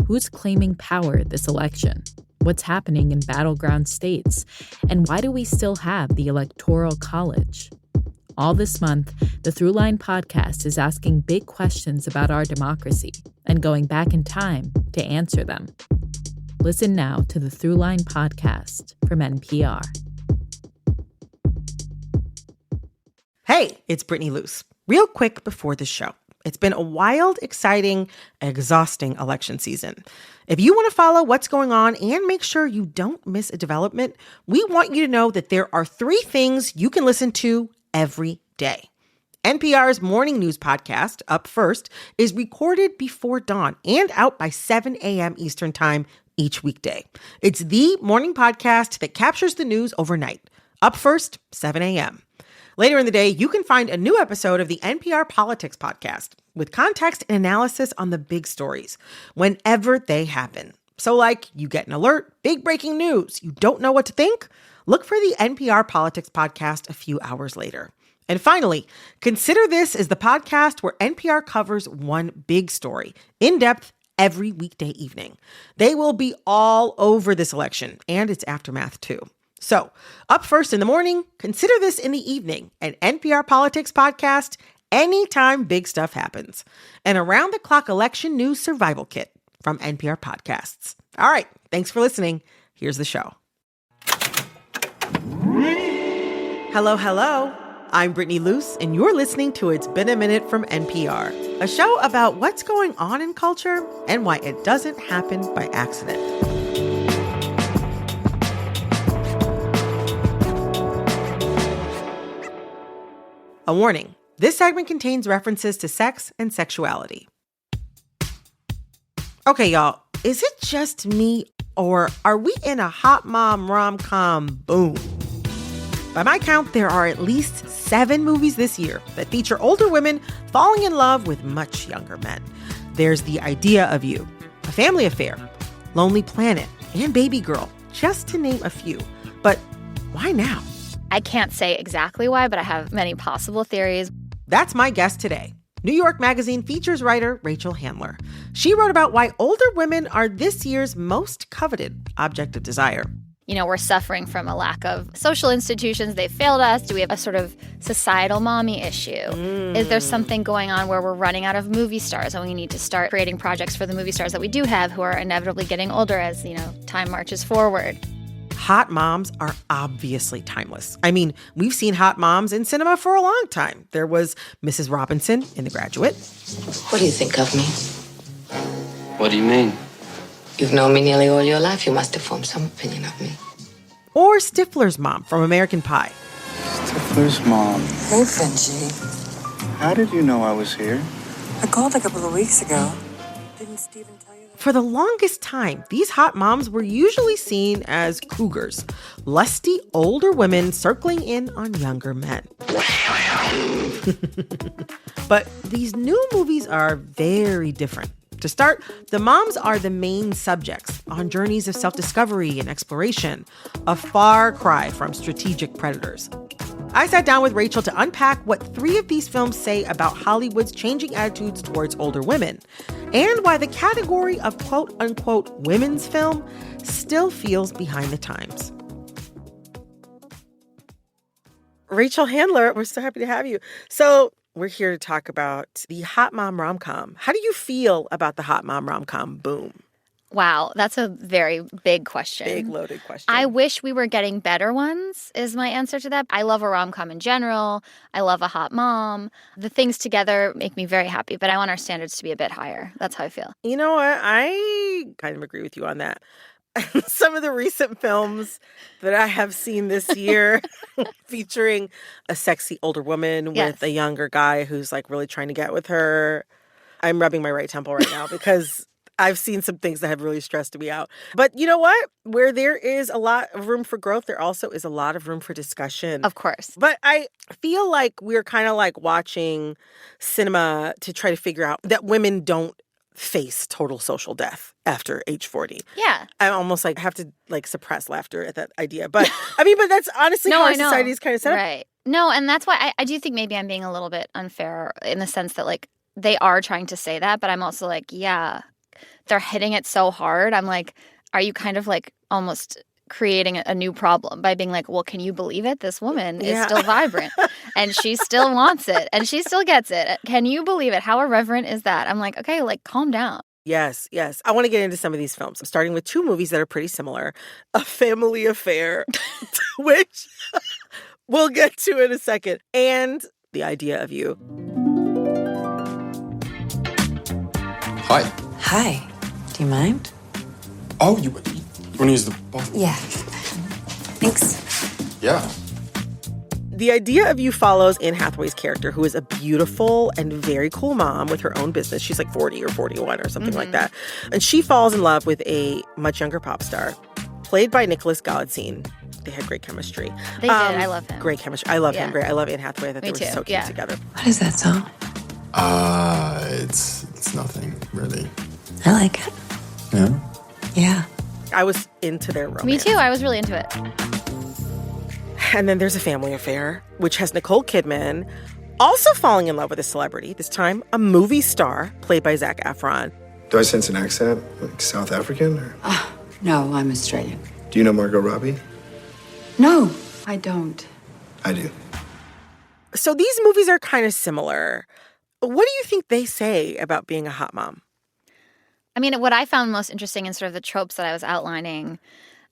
Who's claiming power this election? What's happening in battleground states? And why do we still have the Electoral College? All this month, the Throughline podcast is asking big questions about our democracy and going back in time to answer them. Listen now to the Throughline podcast from NPR. Hey, it's Brittany Luce. Real quick before the show. It's been a wild, exciting, exhausting election season. If you want to follow what's going on and make sure you don't miss a development, we want you to know that there are 3 things you can listen to every day. NPR's morning news podcast, Up First, is recorded before dawn and out by 7 a.m. Eastern Time each weekday. It's the morning podcast that captures the news overnight. Up First, 7 a.m. Later in the day, you can find a new episode of the NPR Politics podcast with context and analysis on the big stories whenever they happen. So like you get an alert, big breaking news, you don't know what to think? Look for the NPR Politics podcast a few hours later. And finally, consider this as the podcast where NPR covers one big story in depth every weekday evening. They will be all over this election and its aftermath too. So, Up First in the morning, consider this in the evening, an NPR Politics podcast anytime big stuff happens. An around-the-clock election news survival kit from NPR Podcasts. All right, thanks for listening. Here's the show. Hello, hello. I'm Brittany Luce, and you're listening to It's Been a Minute from NPR, a show about what's going on in culture and why it doesn't happen by accident. A warning, this segment contains references to sex and sexuality. Okay, y'all, is it just me or are we in a hot mom rom-com boom? By my count, there are at least 7 movies this year that feature older women falling in love with much younger men. There's The Idea of You, A Family Affair, Lonely Planet, and Baby Girl, just to name a few. But why now? I can't say exactly why, but I have many possible theories. That's my guest today. New York Magazine features writer Rachel Handler. She wrote about why older women are this year's most coveted object of desire. You know, we're suffering from a lack of social institutions. They failed us. Do we have a sort of societal mommy issue? Is there something going on where we're running out of movie stars and we need to start creating projects for the movie stars that we do have who are inevitably getting older as, you know, time marches forward? Hot moms are obviously timeless. I mean, we've seen hot moms in cinema for a long time. There was Mrs. Robinson in The Graduate. What do you think of me? What do you mean? You've known me nearly all your life. You must have formed some opinion of me. Or Stifler's mom from American Pie. Stifler's mom. Hey, Finchie. How did you know I was here? I called a couple of weeks ago. Didn't Stephen tell you that? For the longest time, these hot moms were usually seen as cougars, lusty older women circling in on younger men. But these new movies are very different. To start, the moms are the main subjects on journeys of self-discovery and exploration, a far cry from strategic predators. I sat down with Rachel to unpack what 3 of these films say about Hollywood's changing attitudes towards older women, and why the category of quote-unquote women's film still feels behind the times. Rachel Handler, we're so happy to have you. So we're here to talk about the hot mom rom-com. How do you feel about the hot mom rom-com boom? Wow, that's a very big question. Big, loaded question. I wish we were getting better ones, is my answer to that. I love a rom-com in general. I love a hot mom. The things together make me very happy, but I want our standards to be a bit higher. That's how I feel. You know what? I kind of agree with you on that. Some of the recent films that I have seen this year featuring a sexy older woman with a younger guy who's like really trying to get with her. I'm rubbing my right temple right now because I've seen some things that have really stressed me out. But you know what? Where there is a lot of room for growth, there also is a lot of room for discussion. Of course. But I feel like we're kind of like watching cinema to try to figure out that women don't face total social death after age 40. Yeah. I almost like have to like suppress laughter at that idea. But I mean, but that's honestly how our society is kind of set up. Right. No, and that's why I do think maybe I'm being a little bit unfair in the sense that like they are trying to say that, but I'm also like, yeah, they're hitting it so hard. I'm like, are you kind of like almost creating a new problem by being like, well, can you believe it? This woman is still vibrant and she still wants it and she still gets it. Can you believe it? How irreverent is that? I'm like, okay, like calm down. Yes, yes. I want to get into some of these films. I'm starting with two movies that are pretty similar. A Family Affair, which we'll get to in a second, and The Idea of You. Hi. Hi. Do you mind? Oh, you want to use the bathroom? Yeah. Thanks. Yeah. The Idea of You follows Anne Hathaway's character, who is a beautiful and very cool mom with her own business. She's like 40 or 41 or something like that. And she falls in love with a much younger pop star, played by Nicholas Goldstein. They had great chemistry. They did. I love him. Great chemistry. I love him. Great. I love Anne Hathaway. I thought they were so cute together. What is that song? It's nothing, really. I like it. Yeah? Yeah. I was into their romance. Me too. I was really into it. And then there's A Family Affair, which has Nicole Kidman also falling in love with a celebrity, this time a movie star played by Zac Efron. Do I sense an accent? Like South African? Or... No, I'm Australian. Do you know Margot Robbie? No, I don't. I do. So these movies are kind of similar. What do you think they say about being a hot mom? I mean, what I found most interesting in sort of the tropes that I was outlining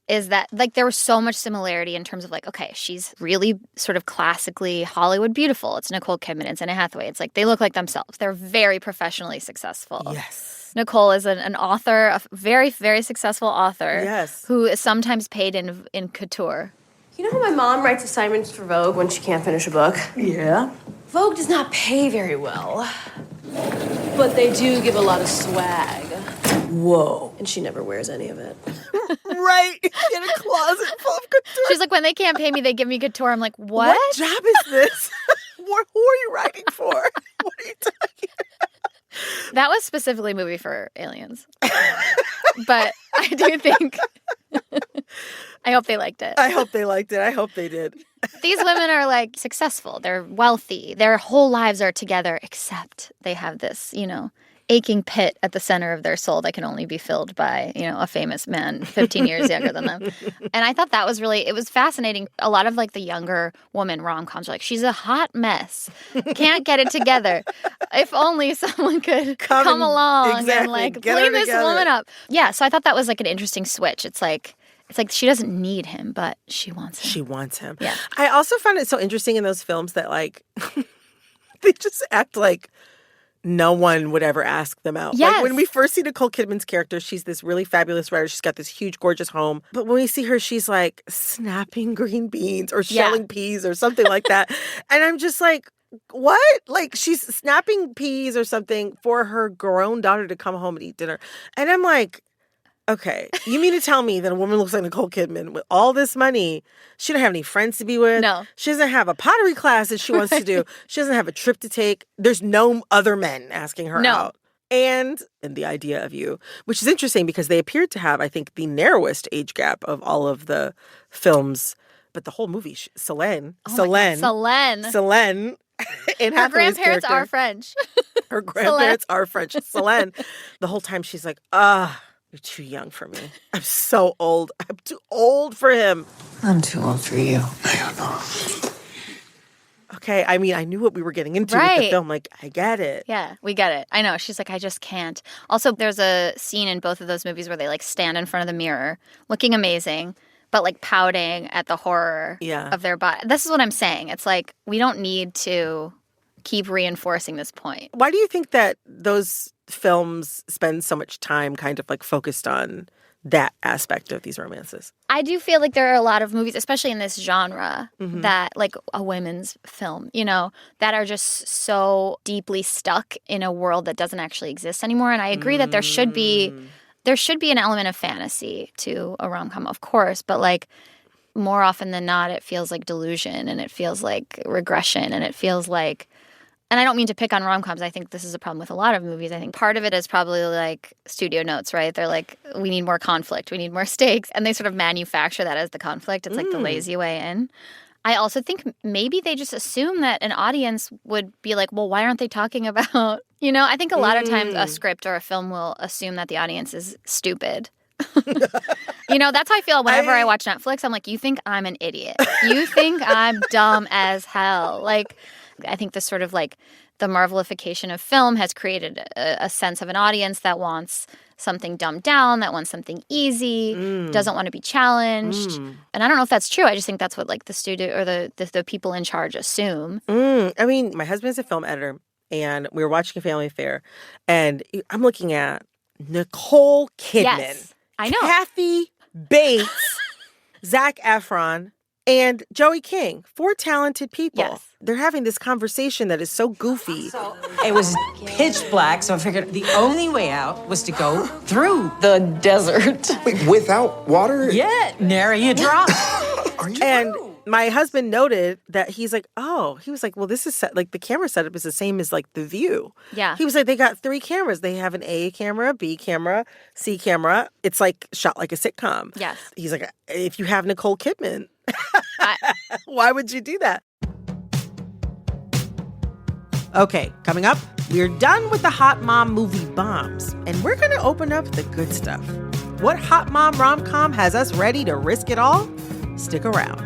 is that, like, there was so much similarity in terms of, like, okay, she's really sort of classically Hollywood beautiful. It's Nicole Kidman. It's Anne Hathaway. It's like they look like themselves. They're very professionally successful. Yes. Nicole is an author, a very, very successful author. Yes. Who is sometimes paid in couture. You know how my mom writes assignments for Vogue when she can't finish a book? Yeah? Vogue does not pay very well, but they do give a lot of swag. Whoa. And she never wears any of it. Right. In a closet full of couture. She's like, when they can't pay me, they give me couture. I'm like, what? What job is this? Who are you writing for? What are you talking about? That was specifically a movie for aliens. But I do think... I hope they liked it. I hope they liked it. I hope they did. These women are like successful. They're wealthy. Their whole lives are together, except they have this, aching pit at the center of their soul that can only be filled by, a famous man 15 years younger than them. And I thought that was it was fascinating. A lot of like the younger woman rom-coms are like, she's a hot mess. Can't get it together. If only someone could come along and like clean this woman up. Yeah, so I thought that was like an interesting switch. It's like she doesn't need him, but she wants him. She wants him. Yeah. I also found it so interesting in those films that like they just act like no one would ever ask them out. Yes. Like when we first see Nicole Kidman's character, she's this really fabulous writer. She's got this huge, gorgeous home. But when we see her, she's like snapping green beans or shelling peas or something like that. And I'm just like, what? Like she's snapping peas or something for her grown daughter to come home and eat dinner. And I'm like, okay, you mean to tell me that a woman looks like Nicole Kidman with all this money, she don't have any friends to be with? No. She doesn't have a pottery class that she wants to do. She doesn't have a trip to take. There's no other men asking her out. And The Idea of You, which is interesting because they appeared to have, I think, the narrowest age gap of all of the films. But the whole movie, Selene. Her grandparents are French. Her grandparents are French. Selene. The whole time she's like, you're too young for me. I'm so old. I'm too old for him. I'm too old for you. I don't know. Okay, I mean, I knew what we were getting into with the film. Like, I get it. Yeah, we get it. I know. She's like, I just can't. Also, there's a scene in both of those movies where they like stand in front of the mirror, looking amazing, but like pouting at the horror of their body. This is what I'm saying. It's like, we don't need to keep reinforcing this point. Why do you think that those films spend so much time kind of like focused on that aspect of these romances? I do feel like there are a lot of movies, especially in this genre, that like a women's film, that are just so deeply stuck in a world that doesn't actually exist anymore. And I agree that there should be an element of fantasy to a rom-com, of course, but like more often than not, it feels like delusion and it feels like regression and it feels like, and I don't mean to pick on rom-coms. I think this is a problem with a lot of movies. I think part of it is probably like studio notes, right? They're like, we need more conflict. We need more stakes. And they sort of manufacture that as the conflict. It's like the lazy way in. I also think maybe they just assume that an audience would be like, well, why aren't they talking about, I think a lot of times a script or a film will assume that the audience is stupid. That's how I feel whenever I watch Netflix. I'm like, you think I'm an idiot. You think I'm dumb as hell. Like, I think this sort of like the Marvelification of film has created a sense of an audience that wants something dumbed down, that wants something easy, doesn't want to be challenged. And I don't know if that's true. I just think that's what like the studio or the people in charge assume. I mean, my husband's a film editor, and we were watching a family affair, and I'm looking at Nicole Kidman. Yes, I know. Kathy Bates, Zac Efron, and Joey King. 4 talented people. Yes. They're having this conversation that is so goofy. It was pitch black, so I figured the only way out was to go through the desert. Wait, without water? Yeah, nary a drop. And my husband noted that he was like, well, this is set, like the camera setup is the same as like The View. Yeah. He was like, they got 3 cameras. They have an A camera, B camera, C camera. It's like shot like a sitcom. Yes. He's like, if you have Nicole Kidman, why would you do that? Okay, coming up, we're done with the hot mom movie bombs, and we're going to open up the good stuff. What hot mom rom-com has us ready to risk it all? Stick around.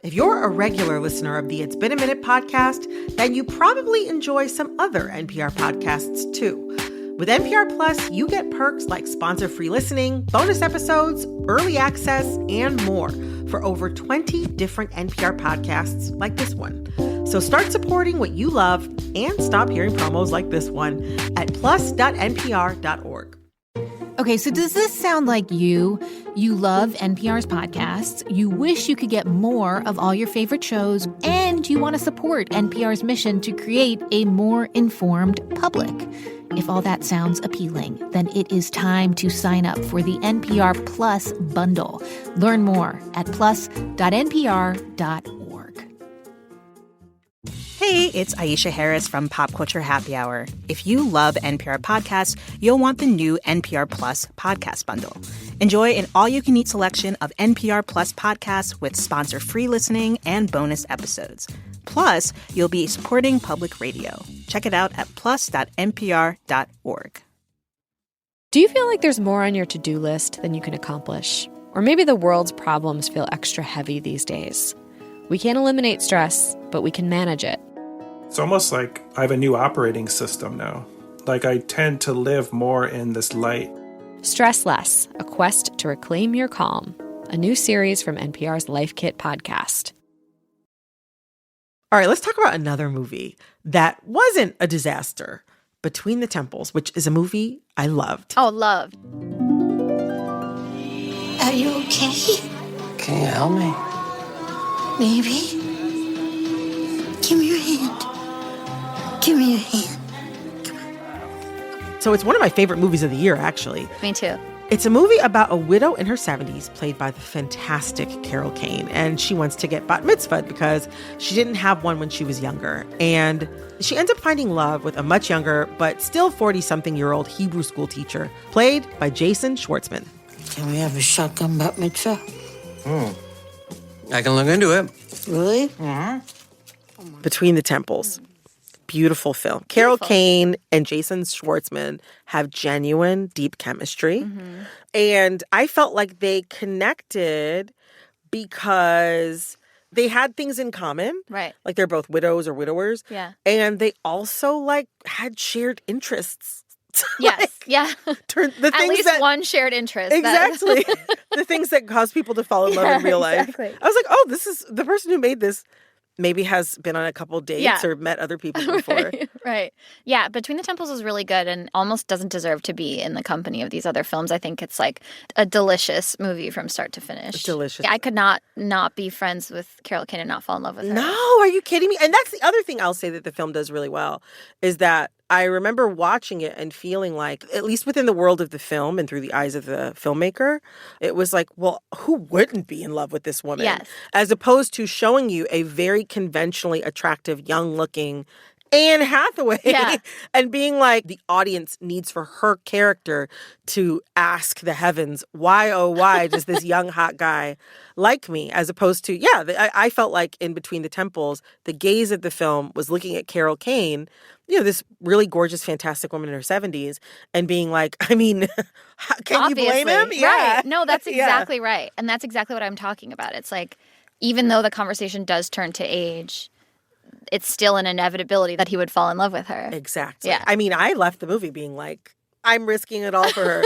If you're a regular listener of the It's Been a Minute podcast, then you probably enjoy some other NPR podcasts too. With NPR Plus, you get perks like sponsor-free listening, bonus episodes, early access, and more for over 20 different NPR podcasts like this one. So start supporting what you love and stop hearing promos like this one at plus.npr.org. Okay, so does this sound like you? You love NPR's podcasts, you wish you could get more of all your favorite shows, and you want to support NPR's mission to create a more informed public. If all that sounds appealing, then it is time to sign up for the NPR Plus bundle. Learn more at plus.npr.org. Hey, it's Aisha Harris from Pop Culture Happy Hour. If you love NPR podcasts, you'll want the new NPR Plus podcast bundle. Enjoy an all-you-can-eat selection of NPR Plus podcasts with sponsor-free listening and bonus episodes. Plus, you'll be supporting public radio. Check it out at plus.npr.org. Do you feel like there's more on your to-do list than you can accomplish? Or maybe the world's problems feel extra heavy these days. We can't eliminate stress, but we can manage it. It's almost like I have a new operating system now. Like I tend to live more in this light. Stress Less, a quest to reclaim your calm. A new series from NPR's Life Kit podcast. All right, let's talk about another movie that wasn't a disaster, Between the Temples, which is a movie I loved. Oh, loved. Are you okay? Can you help me? Maybe. Give me your hand. Give me your hand. So it's one of my favorite movies of the year, actually. Me too. It's a movie about a widow in her 70s, played by the fantastic Carol Kane. And she wants to get bat mitzvahed because she didn't have one when she was younger. And she ends up finding love with a much younger, but still 40-something-year-old Hebrew school teacher, played by Jason Schwartzman. Can we have a shotgun bat mitzvah? I can look into it. Really? Between the Temples. Beautiful film. Carol Kane and Jason Schwartzman have genuine, deep chemistry. And I felt like they connected because they had things in common. Right. Like they're both widows or widowers. Yeah. And they also like had shared interests. Yes. Yeah. The At least one shared interest. Exactly. The things that cause people to fall in love in real life. Exactly. I was like, oh, this is the person who made this maybe has been on a couple dates or met other people before. Right. Yeah, Between the Temples is really good and almost doesn't deserve to be in the company of these other films. I think it's like a delicious movie from start to finish. Delicious. Yeah, I could not be friends with Carol Kane and not fall in love with her. No, are you kidding me? And that's the other thing I'll say that the film does really well is that I remember watching it and feeling like, at least within the world of the film and through the eyes of the filmmaker, it was like, well, who wouldn't be in love with this woman? Yes. As opposed to showing you a very conventionally attractive, young-looking Anne Hathaway. Yeah. And being like, the audience needs for her character to ask the heavens, why, oh, why does this young hot guy like me? As opposed to, I felt like in Between the Temples, the gaze of the film was looking at Carol Kane, this really gorgeous, fantastic woman in her 70s, and being like, I mean, can you blame him? Yeah. Right. No, that's exactly right. And that's exactly what I'm talking about. It's like, even though the conversation does turn to age, it's still an inevitability that he would fall in love with her. Exactly. Yeah. I mean, I left the movie being like, I'm risking it all for her.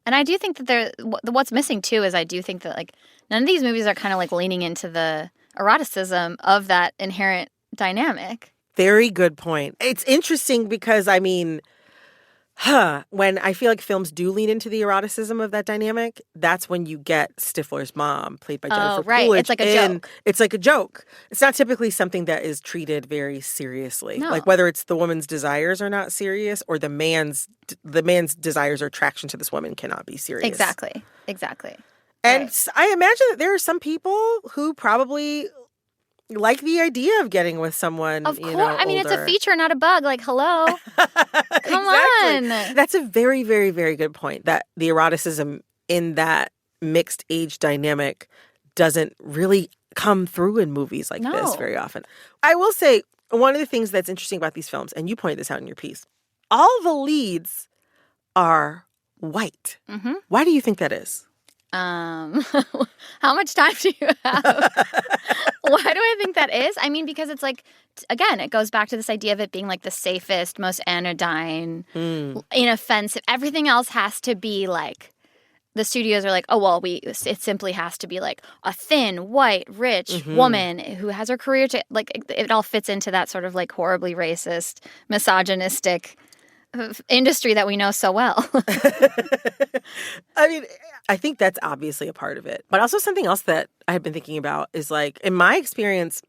And I do think that what's missing too is I do think that like none of these movies are kind of like leaning into the eroticism of that inherent dynamic. Very good point. It's interesting because, I mean, when I feel like films do lean into the eroticism of that dynamic, that's when you get Stifler's mom, played by Jennifer Coolidge. It's like a joke. It's like a joke. It's not typically something that is treated very seriously. No. Like whether it's the woman's desires are not serious or the man's desires or attraction to this woman cannot be serious. Exactly. And right. I imagine that there are some people who probably like the idea of getting with someone, Of course. I mean, it's a feature, not a bug. Like, hello. Come on. That's a very, very, very good point, that the eroticism in that mixed age dynamic doesn't really come through in movies like this very often. I will say, one of the things that's interesting about these films, and you pointed this out in your piece, all the leads are white. Mm-hmm. Why do you think that is? How much time do you have? Why do I think that is? I mean, because it's like, again, it goes back to this idea of it being like the safest, most anodyne, inoffensive. Everything else has to be like, the studios are like, oh, well, it simply has to be like a thin, white, rich woman who has her career to, like, it all fits into that sort of like horribly racist, misogynistic industry that we know so well. I mean, I think that's obviously a part of it. But also something else that I've been thinking about is like, in my experience,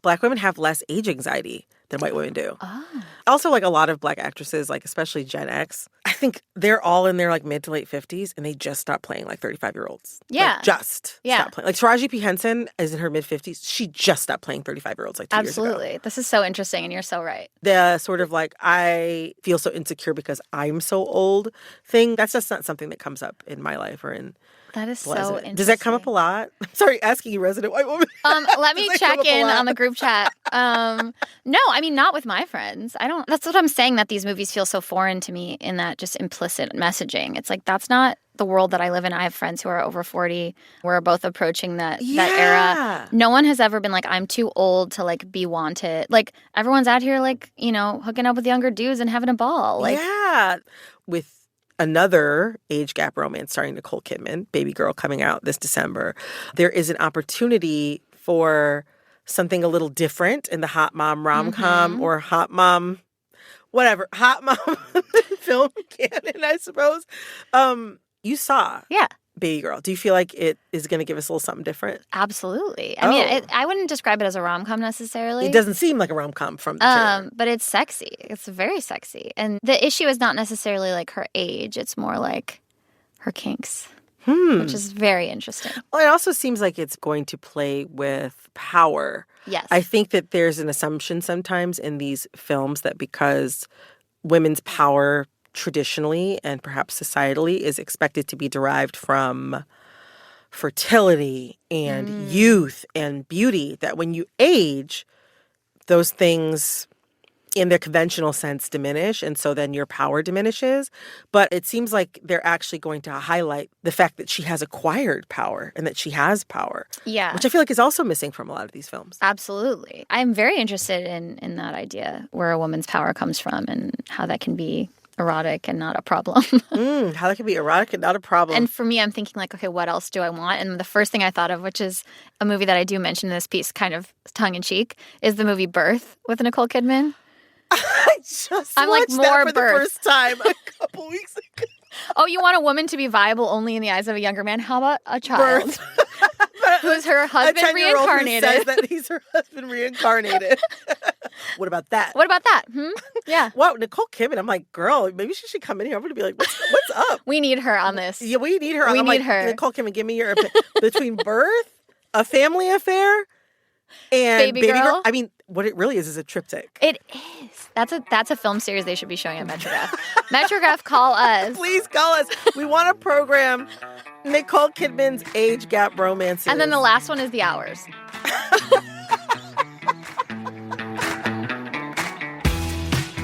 Black women have less age anxiety than white women do. Oh. Also, like a lot of Black actresses, like especially Gen X, I think they're all in their like mid to late 50s and they just stop playing like 35-year-olds. Yeah. Like, stop playing. Like Taraji P. Henson is in her mid 50s. She just stopped playing 35-year-olds like 2 years ago. Absolutely. This is so interesting and you're so right. The sort of like, I feel so insecure because I'm so old thing, that's just not something that comes up in my life or in That is Pleasant. so interesting. Does that come up a lot? I'm sorry, asking you, resident white woman. Let me check in on the group chat. No, I mean, not with my friends. That's what I'm saying, that these movies feel so foreign to me in that just implicit messaging. It's like, that's not the world that I live in. I have friends who are over 40. We're both approaching that era. No one has ever been like, I'm too old to like be wanted. Like, everyone's out here like, hooking up with younger dudes and having a ball. Like, with another age gap romance starring Nicole Kidman, Baby Girl, coming out this December, there is an opportunity for something a little different in the hot mom rom-com or hot mom, whatever, hot mom film canon, I suppose. You saw Baby Girl. Do you feel like it is going to give us a little something different? Absolutely. I mean, I wouldn't describe it as a rom-com necessarily. It doesn't seem like a rom-com from the trailer. But it's sexy. It's very sexy. And the issue is not necessarily like her age. It's more like her kinks, which is very interesting. Well, it also seems like it's going to play with power. Yes. I think that there's an assumption sometimes in these films that because women's power traditionally and perhaps societally is expected to be derived from fertility and youth and beauty, that when you age, those things in their conventional sense diminish, and so then your power diminishes. But it seems like they're actually going to highlight the fact that she has acquired power and that she has power. Yeah. Which I feel like is also missing from a lot of these films. Absolutely. I'm very interested in that idea, where a woman's power comes from and how that can be erotic and not a problem. How that can be erotic and not a problem. And for me, I'm thinking like, okay, what else do I want? And the first thing I thought of, which is a movie that I do mention in this piece, kind of tongue-in-cheek, is the movie Birth with Nicole Kidman. I just I'm watched like, more that for Birth. the first time a couple weeks ago. Oh, you want a woman to be viable only in the eyes of a younger man? How about a child? Birth. Who's her husband a 10-year-old reincarnated? Who says that he's her husband reincarnated. What about that? What about that? Yeah. Wow, Nicole Kidman. I'm like, girl, maybe she should come in here. I'm going to be like, what's up? We need her on this. Yeah, we need her. We I'm need like, her. Nicole Kidman, give me your between Birth, A Family Affair, and Baby Girl. I mean, what it really is a triptych. It is. That's a film series they should be showing at Metrograph. Metrograph, call us. Please call us. We want a program. Nicole Kidman's age gap romances. And then the last one is The Hours.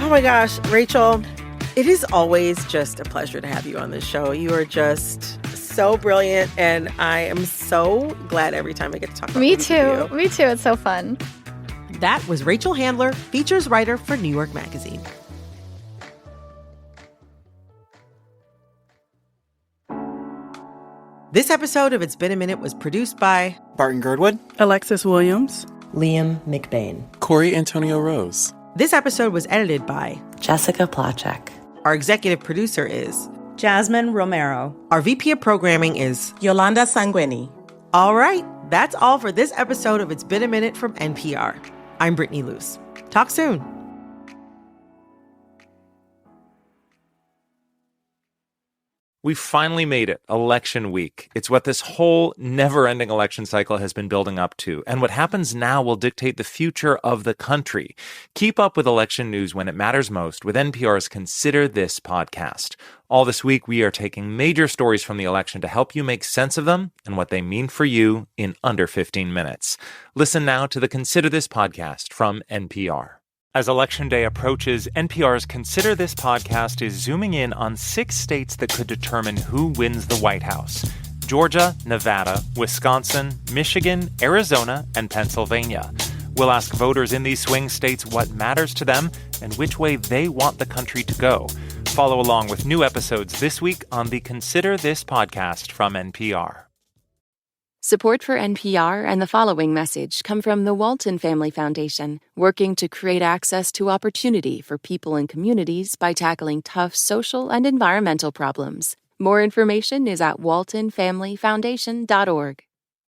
Oh my gosh, Rachel, it is always just a pleasure to have you on this show. You are just so brilliant, and I am so glad every time I get to talk about Me movies with too. you. Me too. It's so fun. That was Rachel Handler, features writer for New York Magazine. This episode of It's Been a Minute was produced by Barton Girdwood, Alexis Williams, Liam McBain, Corey Antonio Rose. This episode was edited by Jessica Placzek. Our executive producer is Jasmine Romero. Our VP of programming is Yolanda Sanguini. All right, that's all for this episode of It's Been a Minute from NPR. I'm Brittany Luce. Talk soon. We finally made it, election week. It's what this whole never-ending election cycle has been building up to, and what happens now will dictate the future of the country. Keep up with election news when it matters most with NPR's Consider This podcast. All this week, we are taking major stories from the election to help you make sense of them and what they mean for you in under 15 minutes. Listen now to the Consider This podcast from NPR. As Election Day approaches, NPR's Consider This podcast is zooming in on 6 states that could determine who wins the White House: Georgia, Nevada, Wisconsin, Michigan, Arizona, and Pennsylvania. We'll ask voters in these swing states what matters to them and which way they want the country to go. Follow along with new episodes this week on the Consider This podcast from NPR. Support for NPR and the following message come from the Walton Family Foundation, working to create access to opportunity for people and communities by tackling tough social and environmental problems. More information is at waltonfamilyfoundation.org.